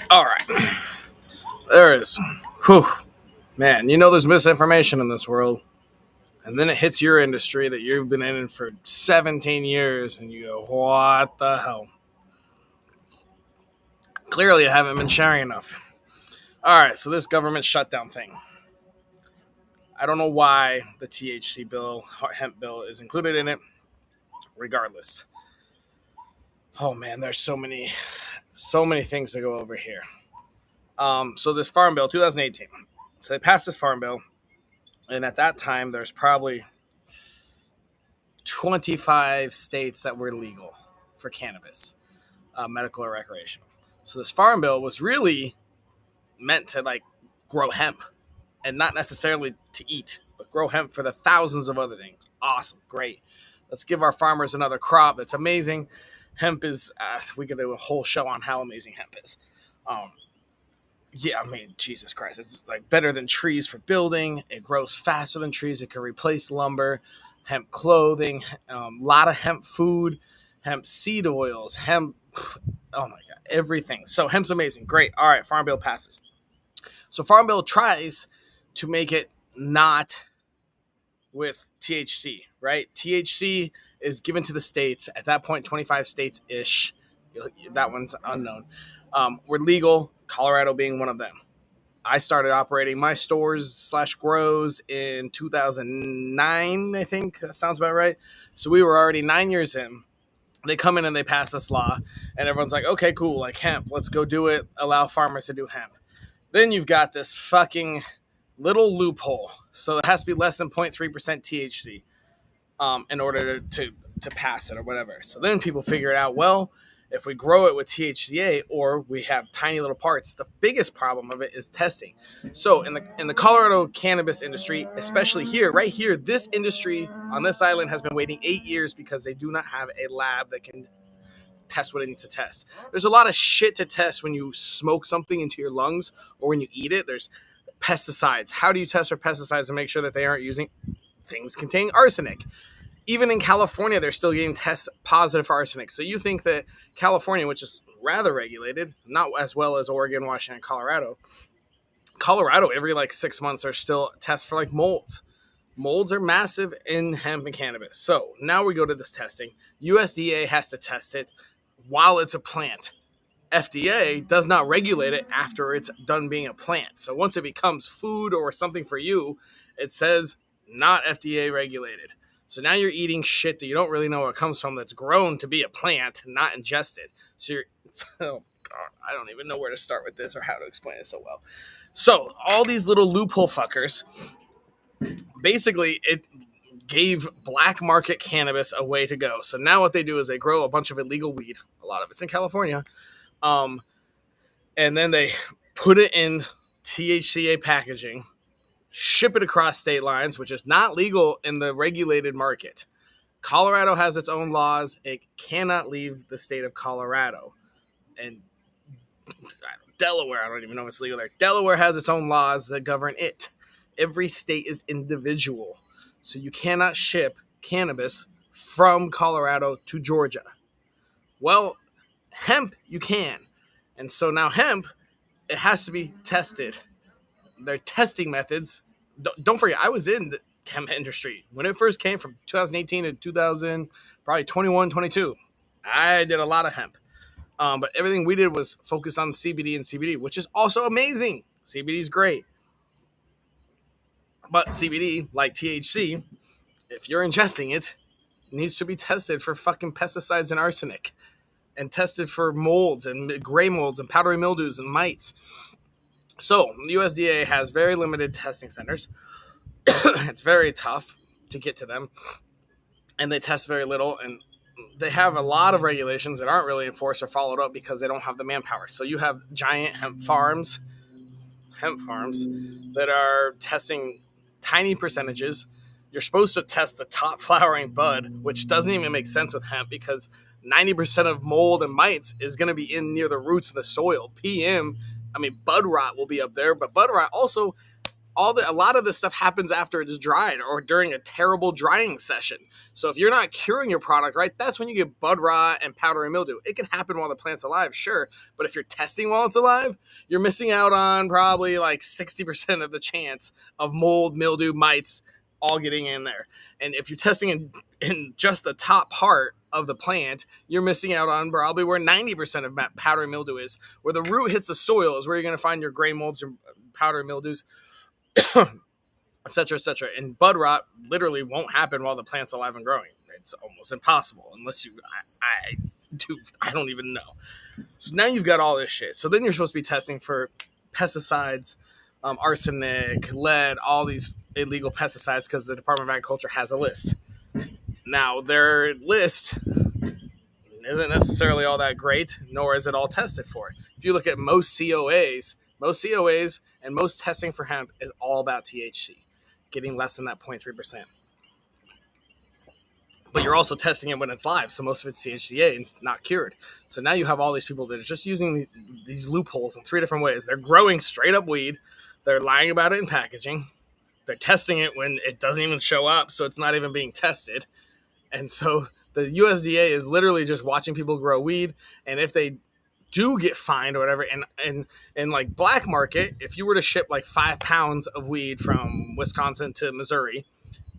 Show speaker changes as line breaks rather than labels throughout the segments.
All right. There is. Whew. Man, there's misinformation in this world. And then it hits your industry that you've been in for 17 years, and you go, what the hell? Clearly, I haven't been sharing enough. All right, so this government shutdown thing. I don't know why the THC bill, hemp bill, is included in it, regardless. Oh man, there's so many things to go over here. So this farm bill, 2018. So they passed this farm bill, and at that time, there's probably 25 states that were legal for cannabis, medical or recreational. So this farm bill was really meant to grow hemp and not necessarily to eat, but grow hemp for the thousands of other things. Awesome, great. Let's give our farmers another crop. That's amazing. Hemp is, we could do a whole show on how amazing hemp is. Um, yeah, I mean, Jesus Christ, it's like better than trees for building. It grows faster than trees. It can replace lumber, hemp clothing, a lot of hemp food, hemp seed oils, hemp. Oh my God, everything. So hemp's amazing. Great. All right, Farm Bill passes. So Farm Bill tries to make it not with THC, right? THC is given to the states at that point, 25 states ish. That one's unknown. Were legal, Colorado being one of them. I started operating my stores slash grows in 2009, I think. That sounds about right. So we were already 9 years in. They come in and they pass this law, and everyone's like, okay, cool, like hemp, let's go do it, allow farmers to do hemp. Then you've got this fucking little loophole. So it has to be less than 0.3% THC in order to pass it or whatever. So then people figure it out, well, if we grow it with THCA or we have tiny little parts, the biggest problem of it is testing. So in the Colorado cannabis industry, especially here, right here, this industry on this island has been waiting 8 years because they do not have a lab that can test what it needs to test. There's a lot of shit to test when you smoke something into your lungs or when you eat it. There's pesticides. How do you test for pesticides to make sure that they aren't using things containing arsenic? Even in California, they're still getting tests positive for arsenic. So you think that California, which is rather regulated, not as well as Oregon, Washington, Colorado every 6 months are still tests for molds. Molds are massive in hemp and cannabis. So now we go to this testing. USDA has to test it while it's a plant. FDA does not regulate it after it's done being a plant. So once it becomes food or something for you, it says not FDA regulated. So now you're eating shit that you don't really know where it comes from that's grown to be a plant, not ingested. So oh God, I don't even know where to start with this or how to explain it so well. So all these little loophole fuckers, basically it gave black market cannabis a way to go. So now what they do is they grow a bunch of illegal weed. A lot of it's in California. And then they put it in THCA packaging, ship it across state lines, which is not legal in the regulated market. Colorado has its own laws. It cannot leave the state of Colorado. And Delaware, I don't even know if it's legal there. Delaware has its own laws that govern it. Every state is individual. So you cannot ship cannabis from Colorado to Georgia. Well, hemp, you can. And so now hemp, it has to be tested. Their testing methods, don't forget, I was in the hemp industry when it first came from 2018 to 2000, probably 21, 22. I did a lot of hemp. But everything we did was focused on CBD and CBD, which is also amazing. CBD is great. But CBD, like THC, if you're ingesting it, needs to be tested for fucking pesticides and arsenic, and tested for molds and gray molds and powdery mildews and mites. So the USDA has very limited testing centers. It's very tough to get to them, and they test very little, and they have a lot of regulations that aren't really enforced or followed up because they don't have the manpower. So you have giant hemp farms that are testing tiny percentages. You're supposed to test the top flowering bud, which doesn't even make sense with hemp because 90% of mold and mites is going to be in near the roots of the soil. Bud rot will be up there, but bud rot also a lot of this stuff happens after it's dried or during a terrible drying session. So if you're not curing your product right, that's when you get bud rot and powdery mildew. It can happen while the plant's alive, sure, but if you're testing while it's alive, you're missing out on probably like 60% of the chance of mold, mildew, mites all getting in there. And if you're testing in just the top part of the plant, you're missing out on probably where 90% of powdery mildew is. Where the root hits the soil is where you're going to find your gray molds, your powdery mildews, etc., etc. And bud rot literally won't happen while the plant's alive and growing. It's almost impossible unless you, I don't even know. So now you've got all this shit. So then you're supposed to be testing for pesticides, arsenic, lead, all these illegal pesticides because the Department of Agriculture has a list. Now, their list isn't necessarily all that great, nor is it all tested for. If you look at most COAs and most testing for hemp is all about THC, getting less than that 0.3%. But you're also testing it when it's live, so most of it's THCA and it's not cured. So now you have all these people that are just using these loopholes in 3 different ways. They're growing straight up weed. They're lying about it in packaging. They're testing it when it doesn't even show up, so it's not even being tested. And so the USDA is literally just watching people grow weed, and if they do get fined or whatever, and like black market, if you were to ship like 5 pounds of weed from Wisconsin to Missouri,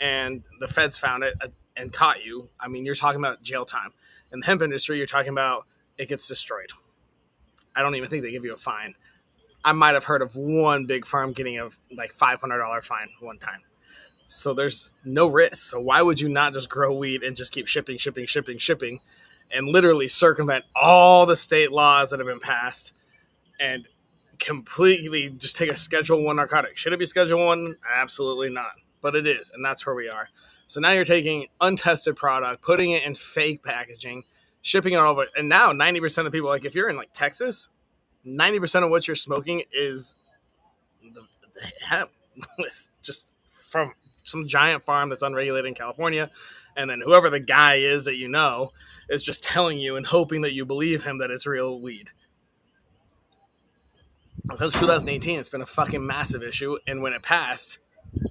and the feds found it and caught you, I mean, you're talking about jail time. In the hemp industry, you're talking about it gets destroyed. I don't even think they give you a fine. I might have heard of one big farm getting a like $500 fine one time. So there's no risk. So why would you not just grow weed and just keep shipping, and literally circumvent all the state laws that have been passed and completely just take a Schedule 1 narcotic? Should it be Schedule 1? Absolutely not. But it is, and that's where we are. So now you're taking untested product, putting it in fake packaging, shipping it all over. And now 90% of people, like if you're in like Texas, 90% of what you're smoking is the hemp. It's just from some giant farm that's unregulated in California. And then whoever the guy is that you know is just telling you and hoping that you believe him that it's real weed. Since 2018, it's been a fucking massive issue. And when it passed,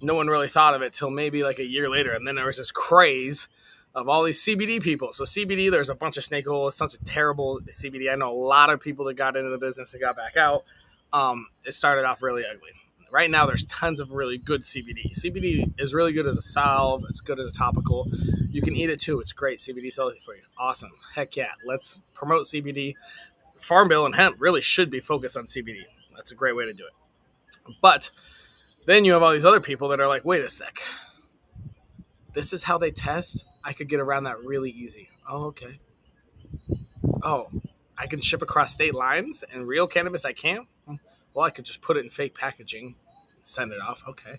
no one really thought of it till maybe like a year later. And then there was this craze of all these CBD people. So CBD, there's a bunch of snake oil, such a terrible CBD. I know a lot of people that got into the business and got back out. It started off really ugly. Right now, there's tons of really good CBD. CBD is really good as a salve. It's good as a topical. You can eat it too. It's great. CBD is healthy for you. Awesome. Heck yeah. Let's promote CBD. Farm Bill and hemp really should be focused on CBD. That's a great way to do it. But then you have all these other people that are like, wait a sec. This is how they test? I could get around that really easy. Oh, okay. Oh, I can ship across state lines and real cannabis I can't? Well, I could just put it in fake packaging, send it off. Okay.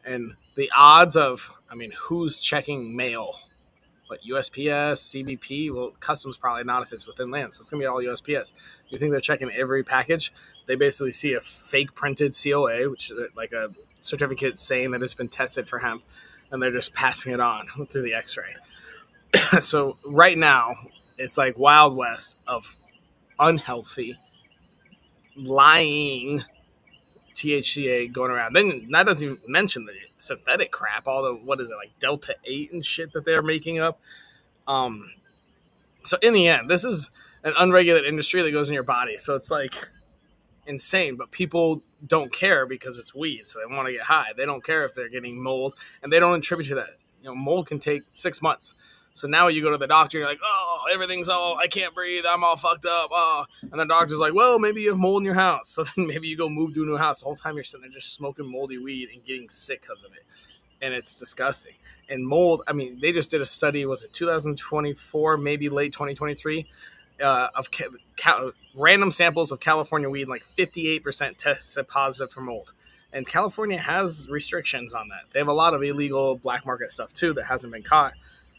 And the odds of, I mean, who's checking mail? What, USPS, CBP? Well, customs probably not if it's within land. So it's going to be all USPS. You think they're checking every package? They basically see a fake printed COA, which is like a certificate saying that it's been tested for hemp, and they're just passing it on through the x-ray. So right now, it's like Wild West of unhealthy, lying THCA going around. Then that doesn't even mention the synthetic crap, all the, what is it, like Delta 8 and shit that they're making up. So in the end, this is an unregulated industry that goes in your body. So it's like insane, but people don't care because it's weed. So they want to get high. They don't care if they're getting mold, and they don't attribute to that. You know, mold can take 6 months. So now you go to the doctor, you're like, oh, everything's all, I can't breathe, I'm all fucked up. Oh. And the doctor's like, well, maybe you have mold in your house. So then maybe you go move to a new house. The whole time you're sitting there just smoking moldy weed and getting sick because of it. And it's disgusting. And mold, I mean, they just did a study, was it 2024, maybe late 2023, of random samples of California weed, like 58% tested positive for mold. And California has restrictions on that. They have a lot of illegal black market stuff too that hasn't been caught.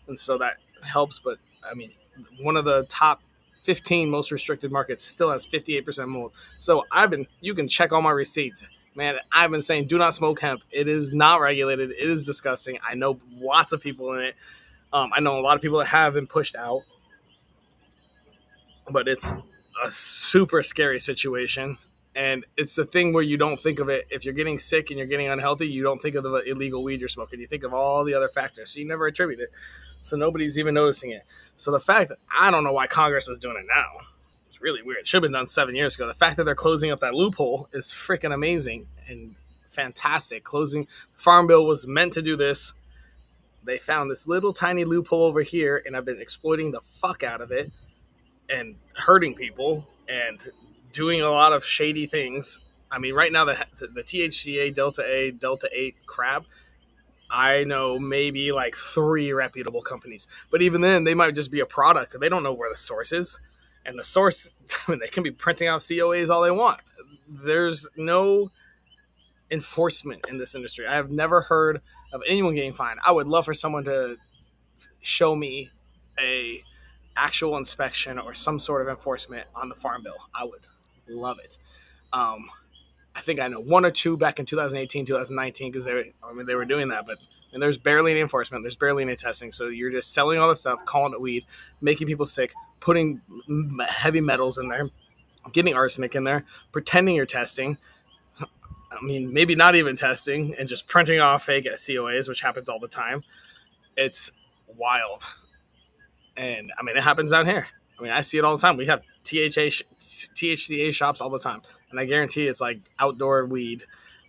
And so that helps. But I mean, one of the top 15 most restricted markets still has 58% mold. So you can check all my receipts, man. I've been saying, do not smoke hemp. It is not regulated. It is disgusting. I know lots of people in it. I know a lot of people that have been pushed out, but it's a super scary situation. And it's the thing where you don't think of it. If you're getting sick and you're getting unhealthy, you don't think of the illegal weed you're smoking. You think of all the other factors. So you never attribute it. So nobody's even noticing it. So the fact that I don't know why Congress is doing it now. It's really weird. It should have been done 7 years ago. The fact that they're closing up that loophole is freaking amazing and fantastic. Closing Farm Bill was meant to do this. They found this little tiny loophole over here and have been exploiting the fuck out of it and hurting people and doing a lot of shady things. I mean, right now the THCA Delta 8 crap, I know maybe like 3 reputable companies, but even then they might just be a product. They don't know where the source is, and the source, I mean, they can be printing out COAs all they want. There's no enforcement in this industry. I have never heard of anyone getting fined. I would love for someone to show me a actual inspection or some sort of enforcement on the Farm Bill. I would love it. I think I know 1 or 2 back in 2018, 2019, because they were doing that, but there's barely any enforcement. There's barely any testing. So you're just selling all this stuff, calling it weed, making people sick, putting heavy metals in there, getting arsenic in there, pretending you're testing. I mean, maybe not even testing and just printing off fake COAs, which happens all the time. It's wild. And I mean, it happens down here. I mean, I see it all the time. We have THCA shops all the time. And I guarantee it's like outdoor weed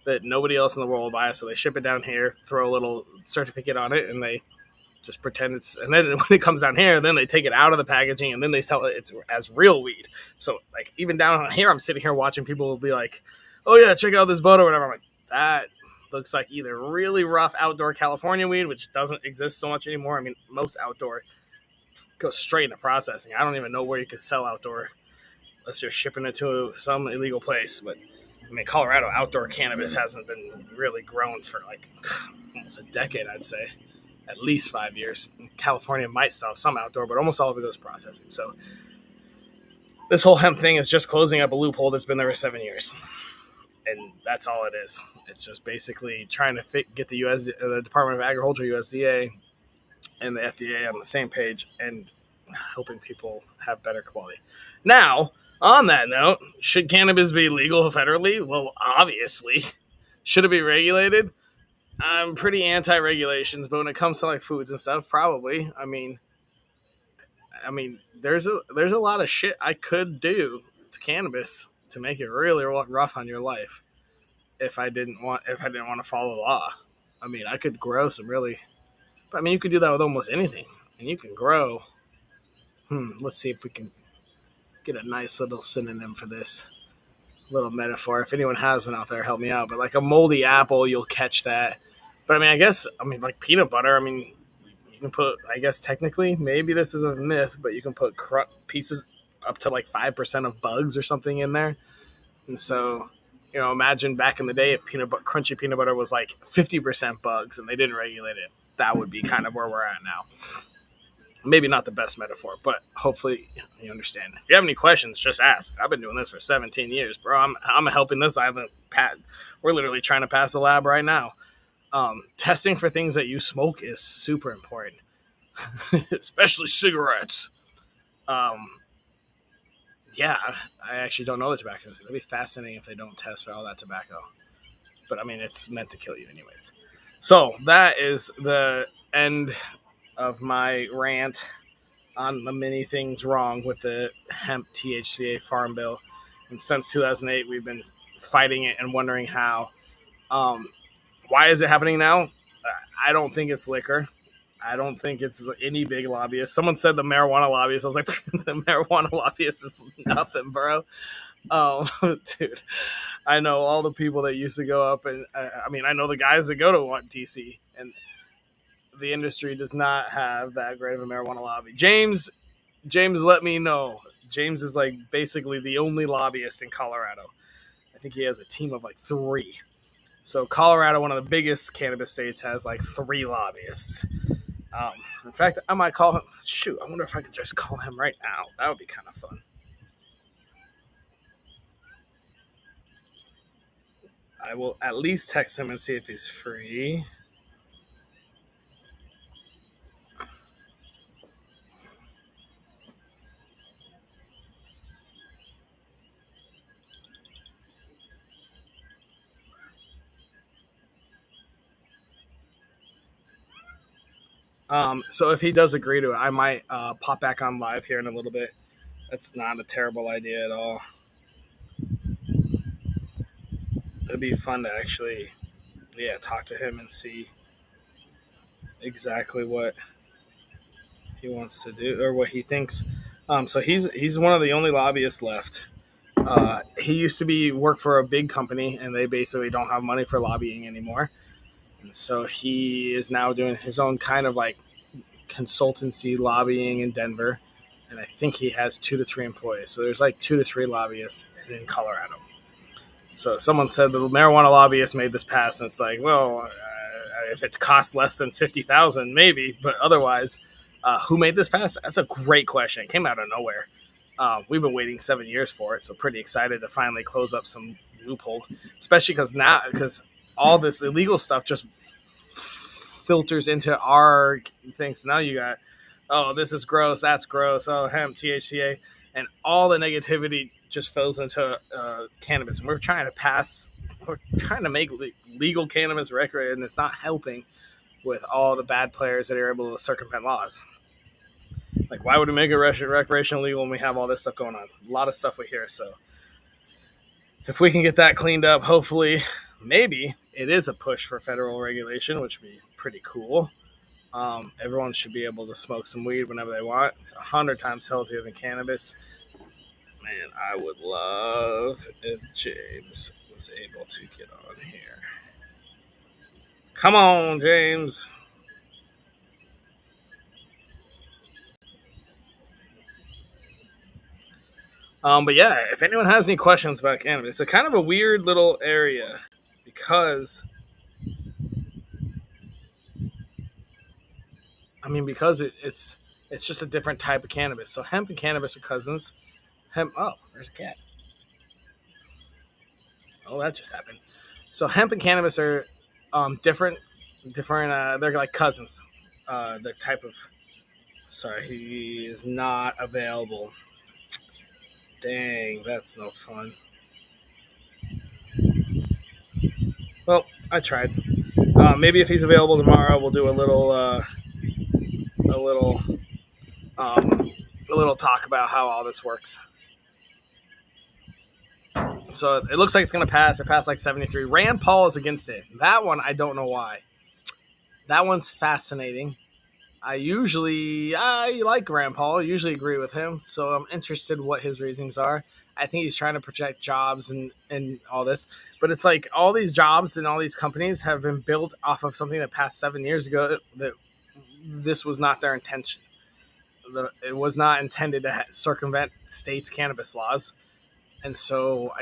that nobody else in the world will buy. So they ship it down here, throw a little certificate on it, and they just pretend it's. And then when it comes down here, then they take it out of the packaging and then they sell it as real weed. So, like, even down here, I'm sitting here watching people be like, oh, yeah, check out this bud or whatever. I'm like, that looks like either really rough outdoor California weed, which doesn't exist so much anymore. I mean, most outdoor goes straight into processing. I don't even know where you could sell outdoor unless you're shipping it to some illegal place. But I mean, Colorado outdoor cannabis hasn't been really grown for like almost a decade, I'd say, at least 5 years. California might still have some outdoor, but almost all of it goes processing. So this whole hemp thing is just closing up a loophole that's been there for 7 years, and that's all it is. It's just basically trying to get the Department of Agriculture, USDA, and the FDA on the same page and helping people have better quality. Now, on that note, should cannabis be legal federally? Well, obviously. Should it be regulated? I'm pretty anti-regulations, but when it comes to like foods and stuff, probably. I mean, there's a lot of shit I could do to cannabis to make it really rough on your life if I didn't want to follow the law. I mean, I could grow some really. But I mean, you could do that with almost anything, and you can grow. Let's see if we can get a nice little synonym for this little metaphor. If anyone has one out there, help me out. But like a moldy apple, you'll catch that. But I mean, like peanut butter. I mean, you can put. I guess technically, maybe this is a myth, but you can put pieces up to like 5% of bugs or something in there. And so, imagine back in the day if crunchy peanut butter was like 50% bugs and they didn't regulate it. That would be kind of where we're at now. Maybe not the best metaphor, but hopefully you understand. If you have any questions, just ask. I've been doing this for 17 years, bro. I'm helping this. We're literally trying to pass the lab right now. Testing for things that you smoke is super important, especially cigarettes. Yeah, I actually don't know the tobacco. It'd be fascinating if they don't test for all that tobacco. But I mean, it's meant to kill you anyways. So that is the end of my rant on the many things wrong with the hemp THCA farm bill. And since 2008, we've been fighting it and wondering how. Why is it happening now? I don't think it's liquor. I don't think it's any big lobbyist. Someone said the marijuana lobbyist. I was like, the marijuana lobbyist is nothing, bro. Dude, I know all the people that used to go up, and I know the guys that go to DC, and the industry does not have that great of a marijuana lobby. James, let me know. James is like basically the only lobbyist in Colorado. I think he has a team of like 3. So Colorado, one of the biggest cannabis states, has like 3 lobbyists. In fact, I might call him. Shoot, I wonder if I could just call him right now. That would be kind of fun. I will at least text him and see if he's free. So if he does agree to it, I might pop back on live here in a little bit. That's not a terrible idea at all. It'd be fun to actually, yeah, talk to him and see exactly what he wants to do or what he thinks. So he's one of the only lobbyists left. He used to be work for a big company, and they basically don't have money for lobbying anymore. And so he is now doing his own kind of like consultancy lobbying in Denver, and I think he has 2 to 3 employees. So there's like 2 to 3 lobbyists in Colorado. So someone said the marijuana lobbyists made this pass, and it's like, well, if it costs less than 50,000, maybe, but otherwise, who made this pass? That's a great question. It came out of nowhere. We've been waiting 7 years for it, so pretty excited to finally close up some loophole, especially because all this illegal stuff just filters into our things. So now you got, oh, this is gross, that's gross, oh, hemp, THCA, and all the negativity just fills into cannabis. And we're trying to make legal cannabis recreational, and it's not helping with all the bad players that are able to circumvent laws. Like, why would we make it recreational legal when we have all this stuff going on? A lot of stuff we hear. So if we can get that cleaned up, hopefully, maybe it is a push for federal regulation, which would be pretty cool. Everyone should be able to smoke some weed whenever they want. It's 100 times healthier than cannabis. Man, I would love if James was able to get on here. Come on, James. But yeah, if anyone has any questions about cannabis, it's a kind of a weird little area because it's just a different type of cannabis. So hemp and cannabis are cousins. Hemp. Oh, there's a cat. Oh, that just happened. So hemp and cannabis are different. They're like cousins. The type of. Sorry, he is not available. Dang, that's no fun. Well, I tried. Maybe if he's available tomorrow, we'll do a little talk about how all this works. So it looks like it's going to pass. It passed like 73. Rand Paul is against it. That one, I don't know why. That one's fascinating. I like Rand Paul. I usually agree with him. So I'm interested what his reasons are. I think he's trying to project jobs and all this. But it's like all these jobs and all these companies have been built off of something that passed 7 years ago that this was not their intention. It was not intended to circumvent states' cannabis laws. And so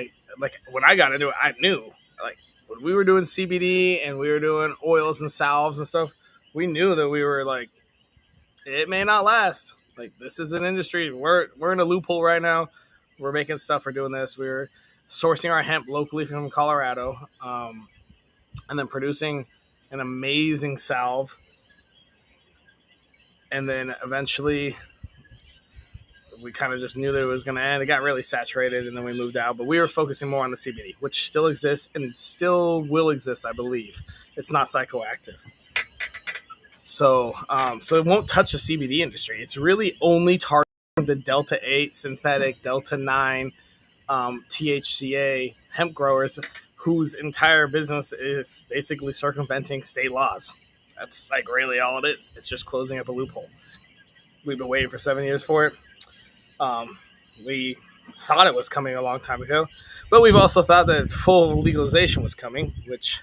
when I got into it, I knew like when we were doing CBD and we were doing oils and salves and stuff, we knew that we were like, it may not last. Like this is an industry. We're in a loophole right now. We're making stuff. We're doing this. We're sourcing our hemp locally from Colorado, and then producing an amazing salve. And then eventually we kind of just knew that it was going to end. It got really saturated, and then we moved out. But we were focusing more on the CBD, which still exists and still will exist, I believe. It's not psychoactive. So it won't touch the CBD industry. It's really only targeting the Delta 8 synthetic, Delta 9, THCA hemp growers whose entire business is basically circumventing state laws. That's like really all it is. It's just closing up a loophole. We've been waiting for 7 years for it. We thought it was coming a long time ago, but we've also thought that full legalization was coming, which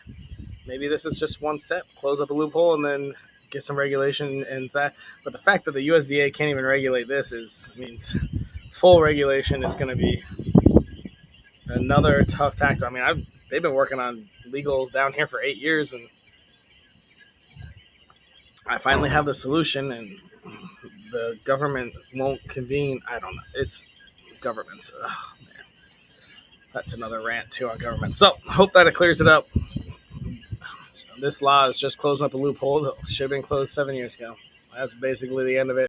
maybe this is just one step, close up a loophole and then get some regulation and that. But the fact that the USDA can't even regulate this means full regulation is going to be another tough tact. I mean, they've been working on legals down here for 8 years, and I finally have the solution, and the government won't convene. I don't know. It's governments. Oh, man. That's another rant, too, on government. So, hope that it clears it up. So this law is just closing up a loophole that should have been closed 7 years ago. That's basically the end of it.